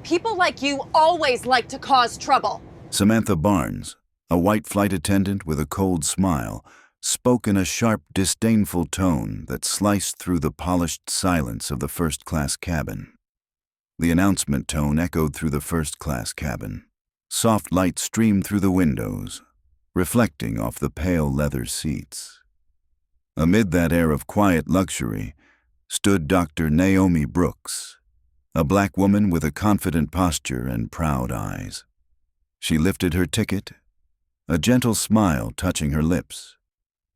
People like you always like to cause trouble. Samantha Barnes, a white flight attendant with a cold smile, spoke in a sharp, disdainful tone that sliced through the polished silence of the first-class cabin. The announcement tone echoed through the first-class cabin. Soft light streamed through the windows, reflecting off the pale leather seats. Amid that air of quiet luxury stood Dr. Naomi Brooks, a black woman with a confident posture and proud eyes. She lifted her ticket, a gentle smile touching her lips.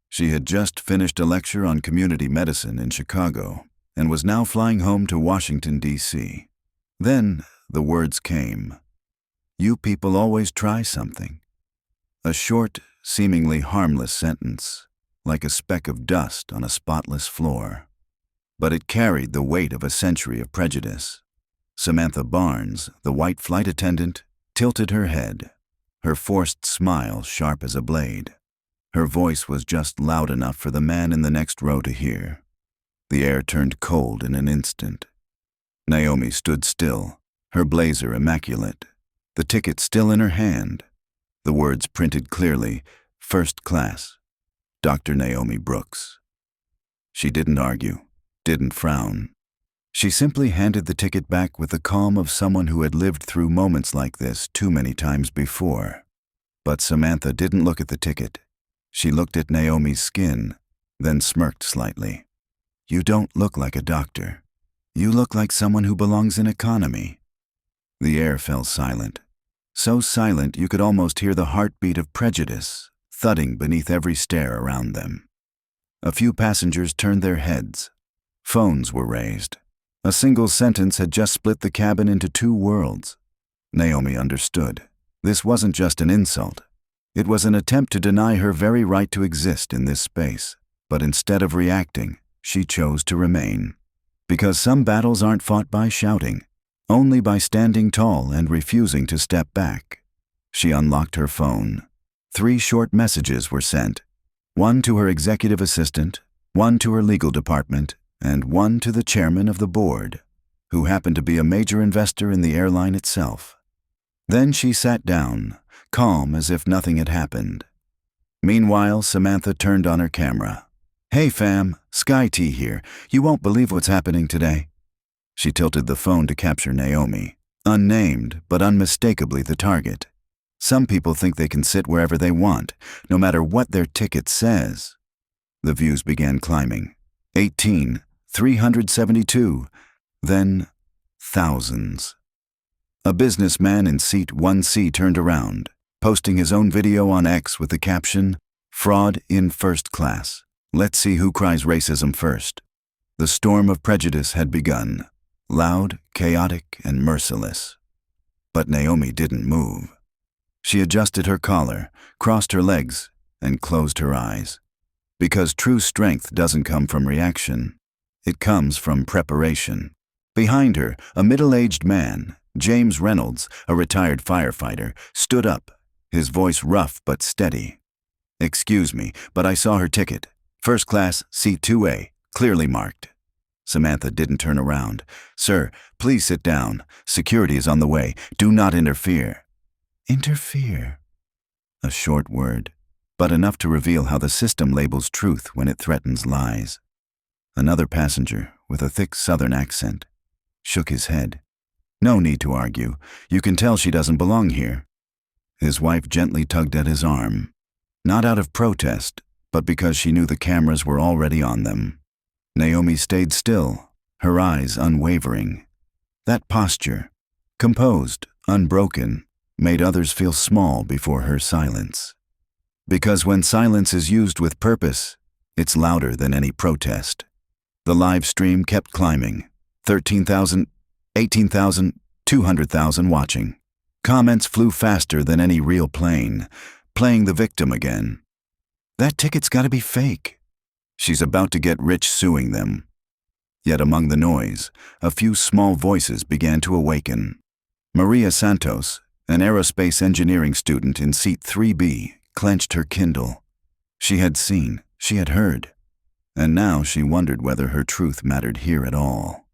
She had just finished a lecture on community medicine in Chicago and was now flying home to Washington, D.C. Then the words came. "You people always try something." A short, seemingly harmless sentence, like a speck of dust on a spotless floor. But it carried the weight of a century of prejudice. Samantha Barnes, the white flight attendant, tilted her head, her forced smile sharp as a blade. Her voice was just loud enough for the man in the next row to hear. The air turned cold in an instant. Naomi stood still, her blazer immaculate, the ticket still in her hand. The words printed clearly, "First Class, Dr. Naomi Brooks." She didn't argue, didn't frown. She simply handed the ticket back with the calm of someone who had lived through moments like this too many times before. But Samantha didn't look at the ticket. She looked at Naomi's skin, then smirked slightly. "You don't look like a doctor. You look like someone who belongs in economy." The air fell silent. So silent you could almost hear the heartbeat of prejudice thudding beneath every stare around them. A few passengers turned their heads. Phones were raised. A single sentence had just split the cabin into two worlds. Naomi understood. This wasn't just an insult. It was an attempt to deny her very right to exist in this space. But instead of reacting, she chose to remain. Because some battles aren't fought by shouting, only by standing tall and refusing to step back. She unlocked her phone. 3 short messages were sent. One to her executive assistant, one to her legal department, and one to the chairman of the board, who happened to be a major investor in the airline itself. Then she sat down, calm as if nothing had happened. Meanwhile, Samantha turned on her camera. "Hey fam, Sky T here. You won't believe what's happening today." She tilted the phone to capture Naomi, unnamed but unmistakably the target. Some people think they can sit wherever they want, no matter what their ticket says. The views began climbing. 18, 372, then thousands. A businessman in seat 1C turned around, posting his own video on X with the caption, "Fraud in first class. Let's see who cries racism first." The storm of prejudice had begun, loud, chaotic, and merciless. But Naomi didn't move. She adjusted her collar, crossed her legs, and closed her eyes. Because true strength doesn't come from reaction. It comes from preparation. Behind her, a middle-aged man, James Reynolds, a retired firefighter, stood up, his voice rough but steady. "Excuse me, but I saw her ticket. First class, seat 2A, clearly marked." Samantha didn't turn around. "Sir, please sit down. Security is on the way. Do not interfere." Interfere. A short word, but enough to reveal how the system labels truth when it threatens lies. Another passenger, with a thick southern accent, shook his head. "No need to argue. You can tell she doesn't belong here." His wife gently tugged at his arm, not out of protest, but because she knew the cameras were already on them. Naomi stayed still, her eyes unwavering. That posture, composed, unbroken, made others feel small before her silence. Because when silence is used with purpose, it's louder than any protest. The live stream kept climbing. 13,000, 18,000, 200,000 watching. Comments flew faster than any real plane, playing the victim again. "That ticket's gotta be fake. She's about to get rich suing them." Yet among the noise, a few small voices began to awaken. Maria Santos, an aerospace engineering student in seat 3B, clenched her Kindle. She had seen, she had heard, and now she wondered whether her truth mattered here at all.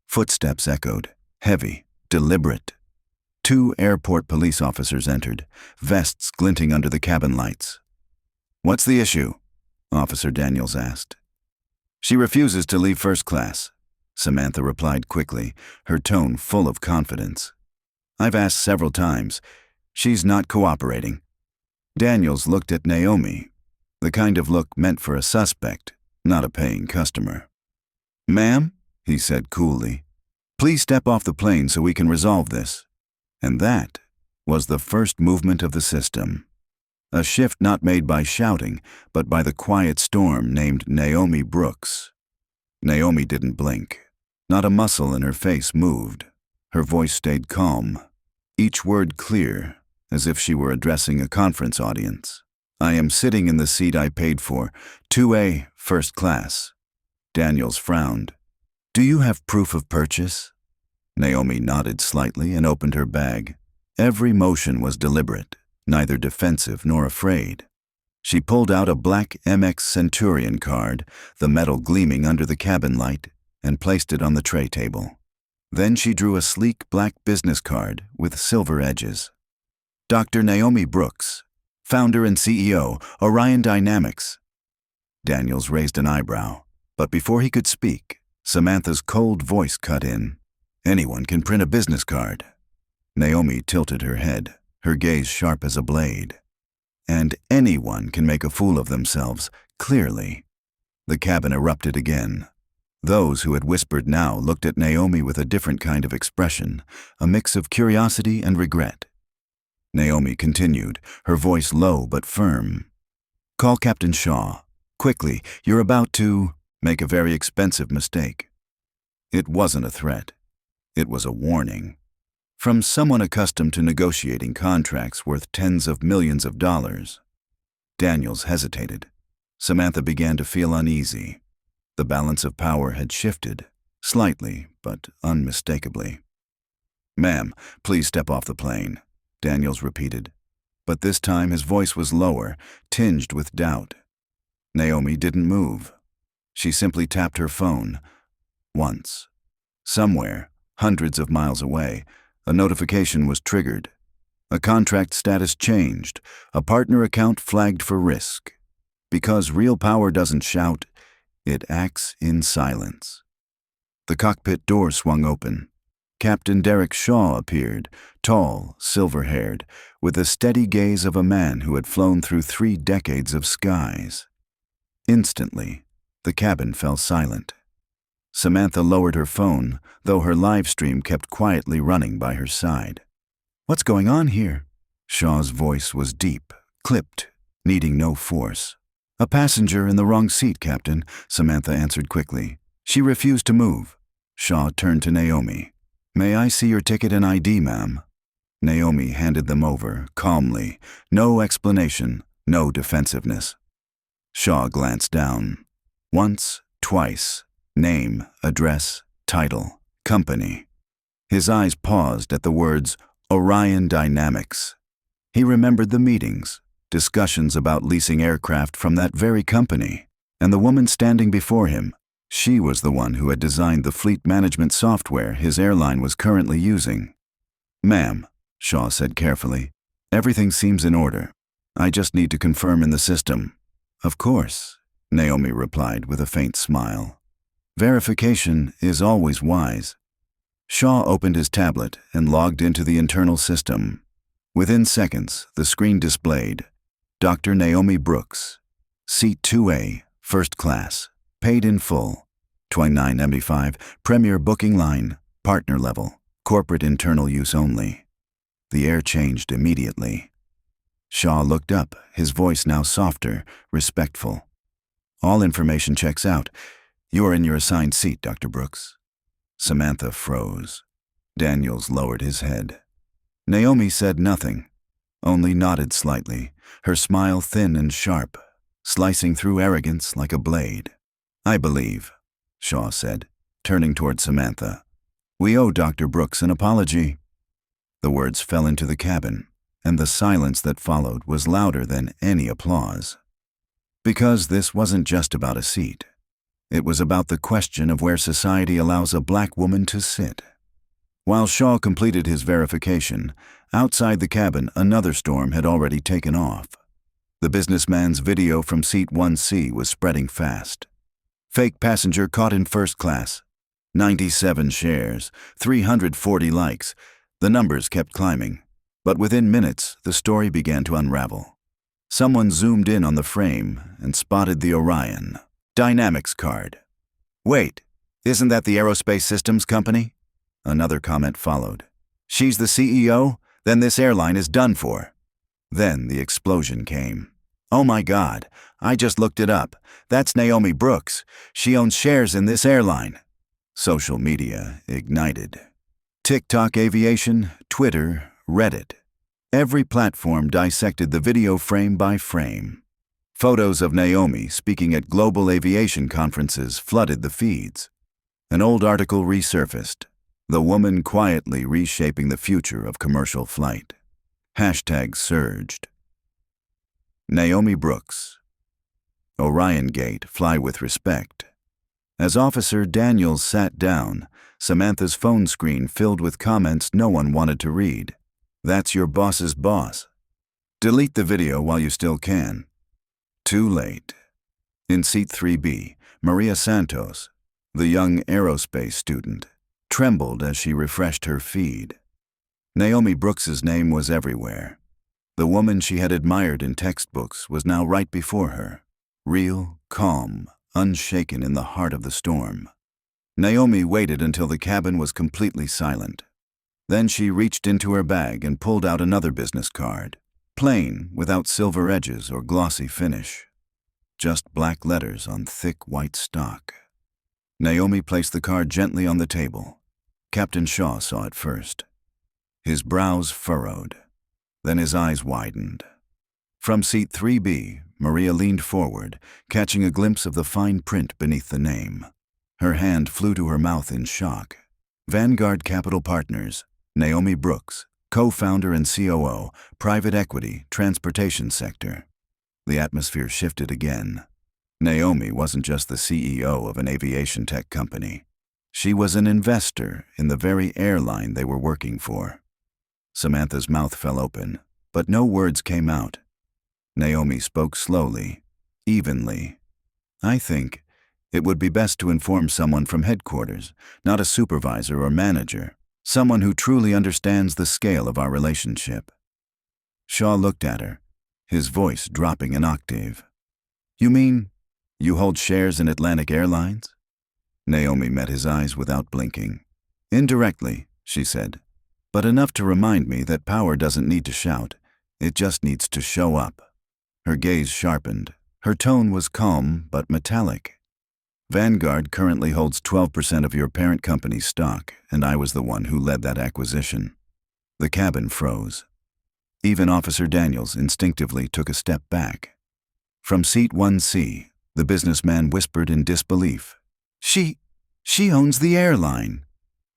Footsteps echoed, heavy, deliberate, 2 airport police officers entered, vests glinting under the cabin lights. "What's the issue?" Officer Daniels asked. "She refuses to leave first class," Samantha replied quickly, her tone full of confidence. "I've asked several times. She's not cooperating." Daniels looked at Naomi, the kind of look meant for a suspect, not a paying customer. "Ma'am," he said coolly, "please step off the plane so we can resolve this." And that was the first movement of the system. A shift not made by shouting, but by the quiet storm named Naomi Brooks. Naomi didn't blink. Not a muscle in her face moved. Her voice stayed calm, each word clear, as if she were addressing a conference audience. "I am sitting in the seat I paid for, 2A, first class." Daniels frowned. "Do you have proof of purchase?" Naomi nodded slightly and opened her bag. Every motion was deliberate, neither defensive nor afraid. She pulled out a black MX Centurion card, the metal gleaming under the cabin light, and placed it on the tray table. Then she drew a sleek black business card with silver edges. "Dr. Naomi Brooks, founder and CEO, Orion Dynamics." Daniels raised an eyebrow, but before he could speak, Samantha's cold voice cut in. "Anyone can print a business card." Naomi tilted her head, her gaze sharp as a blade. "And anyone can make a fool of themselves, clearly." The cabin erupted again. Those who had whispered now looked at Naomi with a different kind of expression, a mix of curiosity and regret. Naomi continued, her voice low but firm. "Call Captain Shaw. Quickly, you're about to make a very expensive mistake." It wasn't a threat. It was a warning. From someone accustomed to negotiating contracts worth tens of millions of dollars. Daniels hesitated. Samantha began to feel uneasy. The balance of power had shifted, slightly but unmistakably. "Ma'am, please step off the plane," Daniels repeated. But this time his voice was lower, tinged with doubt. Naomi didn't move. She simply tapped her phone. Once. Somewhere, hundreds of miles away, a notification was triggered. A contract status changed, a partner account flagged for risk. Because real power doesn't shout, it acts in silence. The cockpit door swung open. Captain Derek Shaw appeared, tall, silver-haired, with the steady gaze of a man who had flown through 3 decades of skies. Instantly, the cabin fell silent. Samantha lowered her phone, though her live stream kept quietly running by her side. "What's going on here?" Shaw's voice was deep, clipped, needing no force. "A passenger in the wrong seat, Captain," Samantha answered quickly. "She refused to move." Shaw turned to Naomi. "May I see your ticket and ID, ma'am?" Naomi handed them over, calmly. No explanation, no defensiveness. Shaw glanced down. Once, twice. Name, address, title, company. His eyes paused at the words Orion Dynamics. He remembered the meetings, discussions about leasing aircraft from that very company, and the woman standing before him. She was the one who had designed the fleet management software his airline was currently using. "Ma'am," Shaw said carefully, "everything seems in order. I just need to confirm in the system." "Of course," Naomi replied with a faint smile. "Verification is always wise." Shaw opened his tablet and logged into the internal system. Within seconds, the screen displayed Dr. Naomi Brooks, Seat 2A, First Class, paid in full, $29.75, Premier Booking Line, Partner Level, Corporate Internal Use Only. The air changed immediately. Shaw looked up, his voice now softer, respectful. "All information checks out. You are in your assigned seat, Dr. Brooks." Samantha froze. Daniels lowered his head. Naomi said nothing, only nodded slightly, her smile thin and sharp, slicing through arrogance like a blade. "I believe," Shaw said, turning toward Samantha. "We owe Dr. Brooks an apology." The words fell into the cabin, and the silence that followed was louder than any applause. Because this wasn't just about a seat. It was about the question of where society allows a black woman to sit. While Shaw completed his verification, outside the cabin another storm had already taken off. The businessman's video from seat 1C was spreading fast. Fake passenger caught in first class. 97 shares, 340 likes. The numbers kept climbing. But within minutes, the story began to unravel. Someone zoomed in on the frame and spotted the Orion Dynamics card. "Wait, isn't that the aerospace systems company?" Another comment followed. "She's the CEO? Then this airline is done for." Then the explosion came. "Oh my God, I just looked it up. That's Naomi Brooks. She owns shares in this airline." Social media ignited. TikTok aviation, Twitter, Reddit. Every platform dissected the video frame by frame. Photos of Naomi speaking at global aviation conferences flooded the feeds. An old article resurfaced. The woman quietly reshaping the future of commercial flight. Hashtags surged. Naomi Brooks. Orion Gate, fly with respect. As Officer Daniels sat down, Samantha's phone screen filled with comments no one wanted to read. "That's your boss's boss. Delete the video while you still can." Too late. In seat 3B, Maria Santos, the young aerospace student, trembled as she refreshed her feed. Naomi Brooks's name was everywhere. The woman she had admired in textbooks was now right before her, real, calm, unshaken in the heart of the storm. Naomi waited until the cabin was completely silent. Then she reached into her bag and pulled out another business card, plain, without silver edges or glossy finish. Just black letters on thick white stock. Naomi placed the card gently on the table. Captain Shaw saw it first. His brows furrowed. Then his eyes widened. From seat 3B, Maria leaned forward, catching a glimpse of the fine print beneath the name. Her hand flew to her mouth in shock. Vanguard Capital Partners, Naomi Brooks, co-founder and COO, private equity, transportation sector. The atmosphere shifted again. Naomi wasn't just the CEO of an aviation tech company. She was an investor in the very airline they were working for. Samantha's mouth fell open, but no words came out. Naomi spoke slowly, evenly. "I think it would be best to inform someone from headquarters, not a supervisor or manager, someone who truly understands the scale of our relationship." Shaw looked at her, his voice dropping an octave. "You mean you hold shares in Atlantic Airlines?" Naomi met his eyes without blinking. "Indirectly," she said, "but enough to remind me that power doesn't need to shout, it just needs to show up." Her gaze sharpened. Her tone was calm but metallic. "Vanguard currently holds 12% of your parent company's stock, and I was the one who led that acquisition." The cabin froze. Even Officer Daniels instinctively took a step back. From seat 1C, the businessman whispered in disbelief. She owns the airline."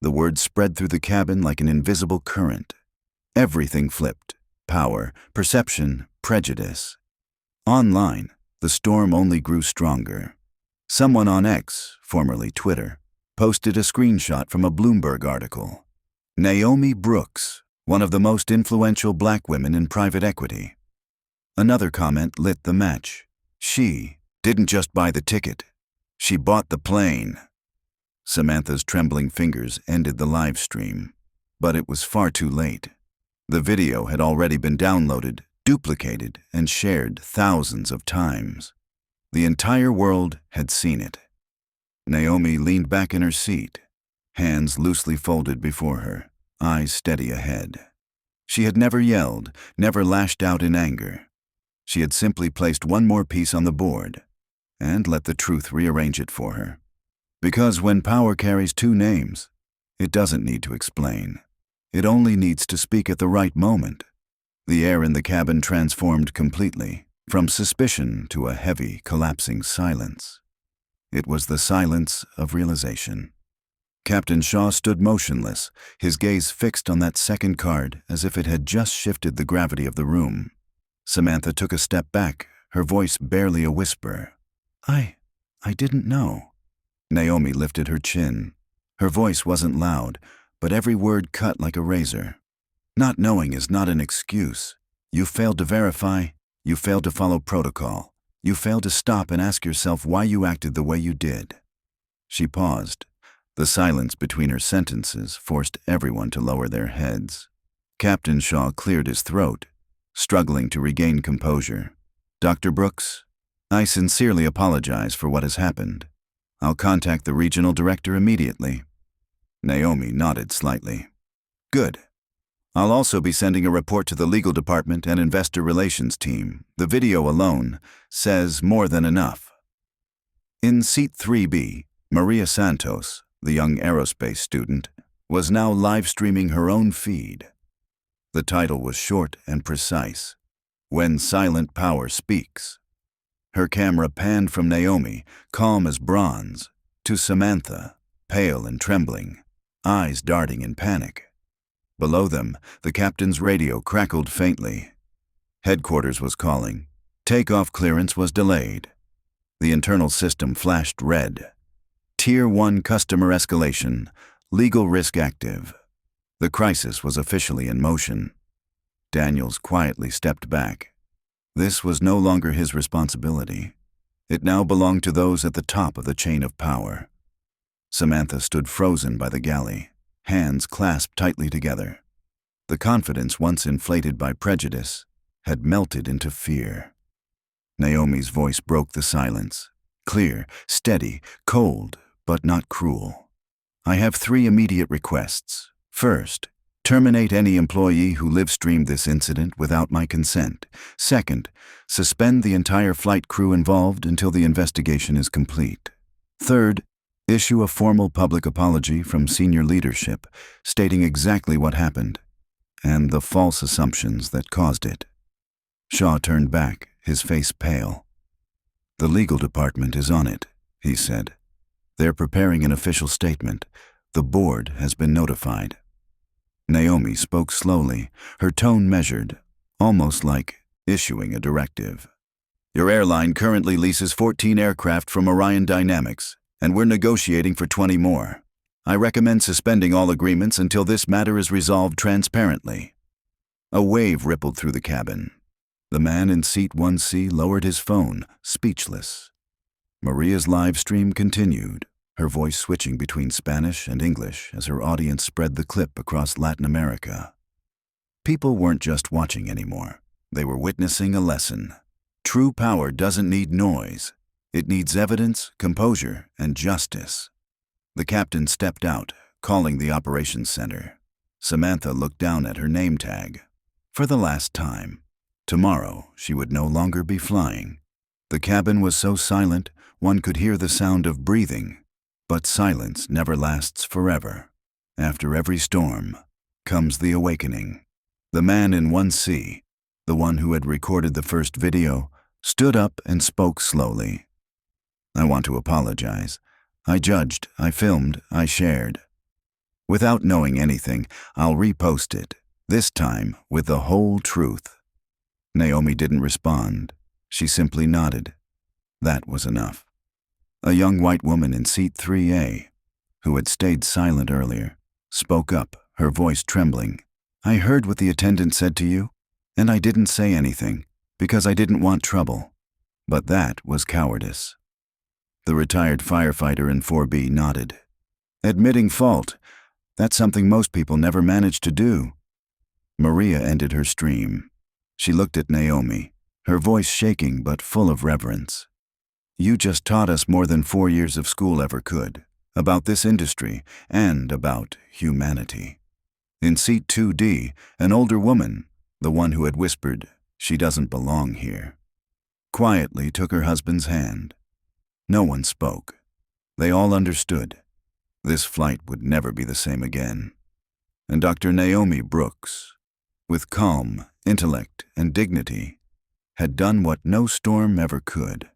The words spread through the cabin like an invisible current. Everything flipped. Power, perception, prejudice. Online, the storm only grew stronger. Someone on X, formerly Twitter, posted a screenshot from a Bloomberg article. Naomi Brooks, one of the most influential black women in private equity. Another comment lit the match. She didn't just buy the ticket. She bought the plane. Samantha's trembling fingers ended the live stream, but it was far too late. The video had already been downloaded, duplicated, and shared thousands of times. The entire world had seen it. Naomi leaned back in her seat, hands loosely folded before her, eyes steady ahead. She had never yelled, never lashed out in anger. She had simply placed one more piece on the board and let the truth rearrange it for her. Because when power carries two names, it doesn't need to explain. It only needs to speak at the right moment. The air in the cabin transformed completely, from suspicion to a heavy, collapsing silence. It was the silence of realization. Captain Shaw stood motionless, his gaze fixed on that second card as if it had just shifted the gravity of the room. Samantha took a step back, her voice barely a whisper. I didn't know." Naomi lifted her chin. Her voice wasn't loud, but every word cut like a razor. Not knowing is not an excuse. You failed to verify, you failed to follow protocol, you failed to stop and ask yourself why you acted the way you did. She paused. The silence between her sentences forced everyone to lower their heads. Captain Shaw cleared his throat, struggling to regain composure. Dr. Brooks, I sincerely apologize for what has happened. I'll contact the regional director immediately. Naomi nodded slightly. Good. I'll also be sending a report to the legal department and investor relations team. The video alone says more than enough. In seat 3B, Maria Santos, the young aerospace student, was now live streaming her own feed. The title was short and precise. When Silent Power Speaks. Her camera panned from Naomi, calm as bronze, to Samantha, pale and trembling, eyes darting in panic. Below them, the captain's radio crackled faintly. Headquarters was calling. Takeoff clearance was delayed. The internal system flashed red. Tier 1 customer escalation, legal risk active. The crisis was officially in motion. Daniels quietly stepped back. This was no longer his responsibility. It now belonged to those at the top of the chain of power. Samantha stood frozen by the galley, hands clasped tightly together. The confidence once inflated by prejudice had melted into fear. Naomi's voice broke the silence, clear, steady, cold, but not cruel. I have 3 immediate requests. First, terminate any employee who live-streamed this incident without my consent. Second, suspend the entire flight crew involved until the investigation is complete. Third, issue a formal public apology from senior leadership stating exactly what happened and the false assumptions that caused it. Shaw turned back, his face pale. The legal department is on it, he said. They're preparing an official statement. The board has been notified. Naomi spoke slowly, her tone measured, almost like issuing a directive. Your airline currently leases 14 aircraft from Orion Dynamics, and we're negotiating for 20 more. I recommend suspending all agreements until this matter is resolved transparently. A wave rippled through the cabin. The man in seat 1C lowered his phone, speechless. Maria's live stream continued, her voice switching between Spanish and English as her audience spread the clip across Latin America. People weren't just watching anymore. They were witnessing a lesson. True power doesn't need noise. It needs evidence, composure, and justice. The captain stepped out, calling the operations center. Samantha looked down at her name tag. For the last time. Tomorrow, she would no longer be flying. The cabin was so silent, one could hear the sound of breathing. But silence never lasts forever. After every storm comes the awakening. The man in 1C, the one who had recorded the first video, stood up and spoke slowly. I want to apologize. I judged, I filmed, I shared. Without knowing anything, I'll repost it, this time with the whole truth. Naomi didn't respond. She simply nodded. That was enough. A young white woman in seat 3A, who had stayed silent earlier, spoke up, her voice trembling. I heard what the attendant said to you, and I didn't say anything, because I didn't want trouble. But that was cowardice. The retired firefighter in 4B nodded. Admitting fault, that's something most people never manage to do. Maria ended her stream. She looked at Naomi, her voice shaking but full of reverence. You just taught us more than 4 years of school ever could, about this industry and about humanity. In seat 2D, an older woman, the one who had whispered, "She doesn't belong here," quietly took her husband's hand. No one spoke. They all understood. This flight would never be the same again. And Dr. Naomi Brooks, with calm, intellect, and dignity, had done what no storm ever could.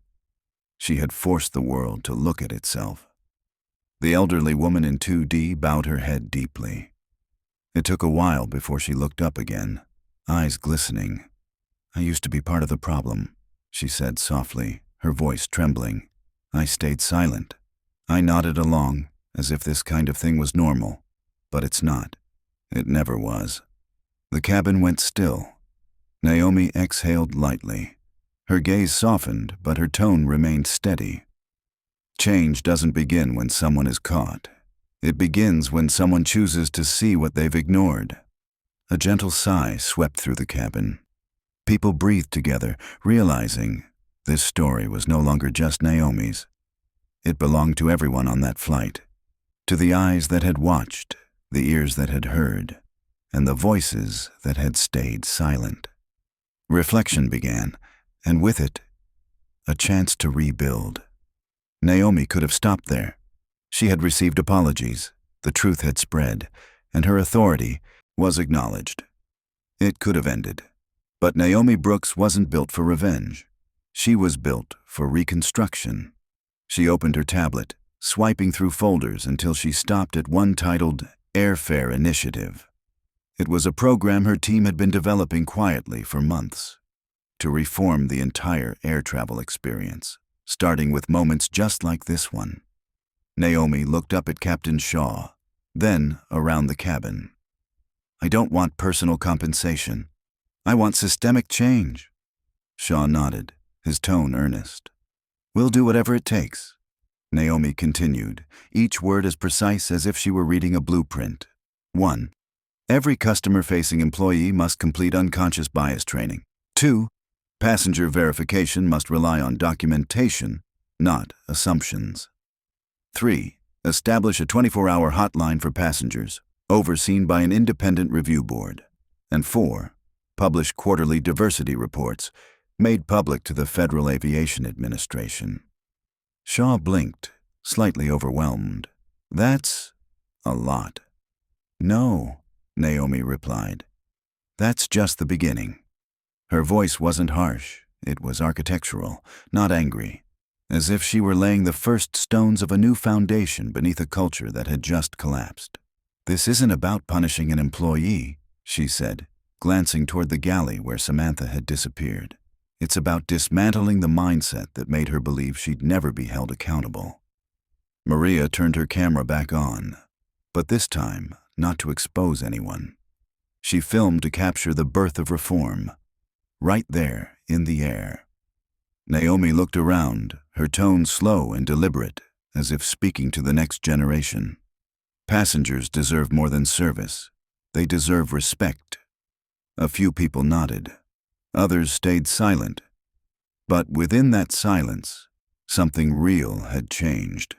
She had forced the world to look at itself. The elderly woman in 2D bowed her head deeply. It took a while before she looked up again, eyes glistening. I used to be part of the problem, she said softly, her voice trembling. I stayed silent. I nodded along, as if this kind of thing was normal. But it's not. It never was. The cabin went still. Naomi exhaled lightly. Her gaze softened, but her tone remained steady. Change doesn't begin when someone is caught. It begins when someone chooses to see what they've ignored. A gentle sigh swept through the cabin. People breathed together, realizing this story was no longer just Naomi's. It belonged to everyone on that flight, to the eyes that had watched, the ears that had heard, and the voices that had stayed silent. Reflection began, and with it, a chance to rebuild. Naomi could have stopped there. She had received apologies, the truth had spread, and her authority was acknowledged. It could have ended. But Naomi Brooks wasn't built for revenge. She was built for reconstruction. She opened her tablet, swiping through folders until she stopped at one titled Airfare Initiative. It was a program her team had been developing quietly for months to reform the entire air travel experience, starting with moments just like this one. Naomi looked up at Captain Shaw, then around the cabin. "I don't want personal compensation. I want systemic change." Shaw nodded, his tone earnest. "We'll do whatever it takes." Naomi continued, each word as precise as if she were reading a blueprint. 1. Every customer-facing employee must complete unconscious bias training. 2. Passenger verification must rely on documentation, not assumptions. 3. Establish a 24-hour hotline for passengers, overseen by an independent review board. And 4. Publish quarterly diversity reports, made public to the Federal Aviation Administration. Shaw blinked, slightly overwhelmed. "That's a lot." "No," Naomi replied. "That's just the beginning." Her voice wasn't harsh, it was architectural, not angry, as if she were laying the first stones of a new foundation beneath a culture that had just collapsed. "This isn't about punishing an employee," she said, glancing toward the galley where Samantha had disappeared. "It's about dismantling the mindset that made her believe she'd never be held accountable." Maria turned her camera back on, but this time not to expose anyone. She filmed to capture the birth of reform, right there in the air. Naomi looked around, her tone slow and deliberate, as if speaking to the next generation. Passengers deserve more than service. They deserve respect. A few people nodded. Others stayed silent. But within that silence, something real had changed.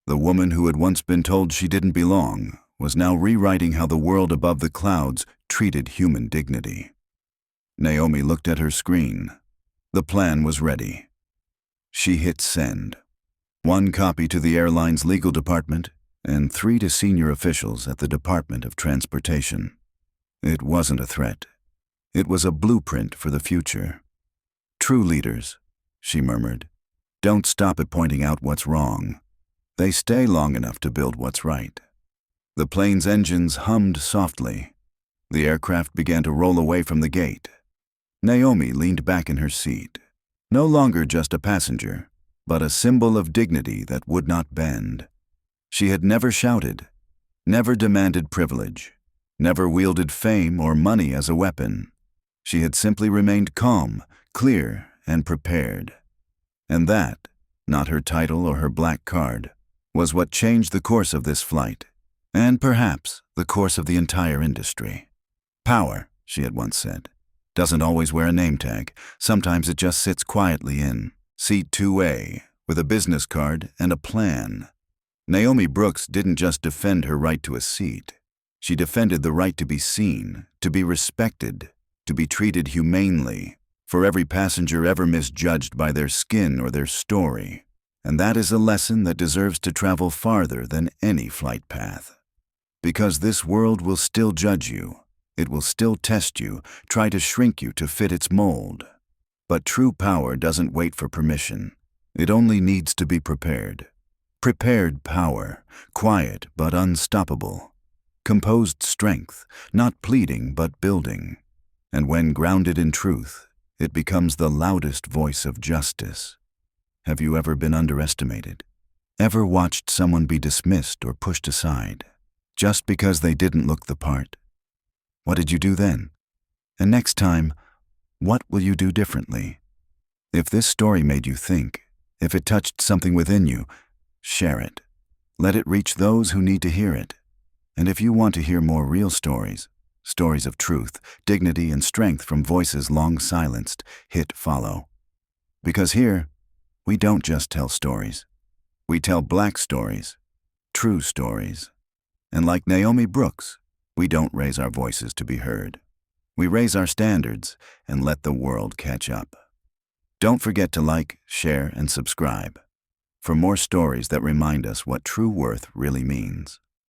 The woman who had once been told she didn't belong was now rewriting how the world above the clouds treated human dignity. Naomi looked at her screen. The plan was ready. She hit send. 1 copy to the airline's legal department and 3 to senior officials at the Department of Transportation. It wasn't a threat. It was a blueprint for the future. "True leaders," she murmured, "don't stop at pointing out what's wrong. They stay long enough to build what's right." The plane's engines hummed softly. The aircraft began to roll away from the gate. Naomi leaned back in her seat, no longer just a passenger, but a symbol of dignity that would not bend. She had never shouted, never demanded privilege, never wielded fame or money as a weapon. She had simply remained calm, clear, and prepared. And that, not her title or her black card, was what changed the course of this flight, and perhaps the course of the entire industry. "Power," she had once said, "doesn't always wear a name tag. Sometimes it just sits quietly in Seat 2A, with a business card and a plan." Naomi Brooks didn't just defend her right to a seat. She defended the right to be seen, to be respected, to be treated humanely, for every passenger ever misjudged by their skin or their story. And that is a lesson that deserves to travel farther than any flight path. Because this world will still judge you. It will still test you, try to shrink you to fit its mold. But true power doesn't wait for permission. It only needs to be prepared. Prepared power, quiet but unstoppable. Composed strength, not pleading but building. And when grounded in truth, it becomes the loudest voice of justice. Have you ever been underestimated? Ever watched someone be dismissed or pushed aside? just because they didn't look the part. What did you do then? And next time, what will you do differently? If this story made you think, if it touched something within you, share it. Let it reach those who need to hear it. And if you want to hear more real stories, stories of truth, dignity, and strength from voices long silenced, hit follow. Because here, we don't just tell stories. We tell Black stories, true stories. And like Naomi Brooks, we don't raise our voices to be heard. We raise our standards and let the world catch up. Don't forget to like, share, and subscribe for more stories that remind us what true worth really means.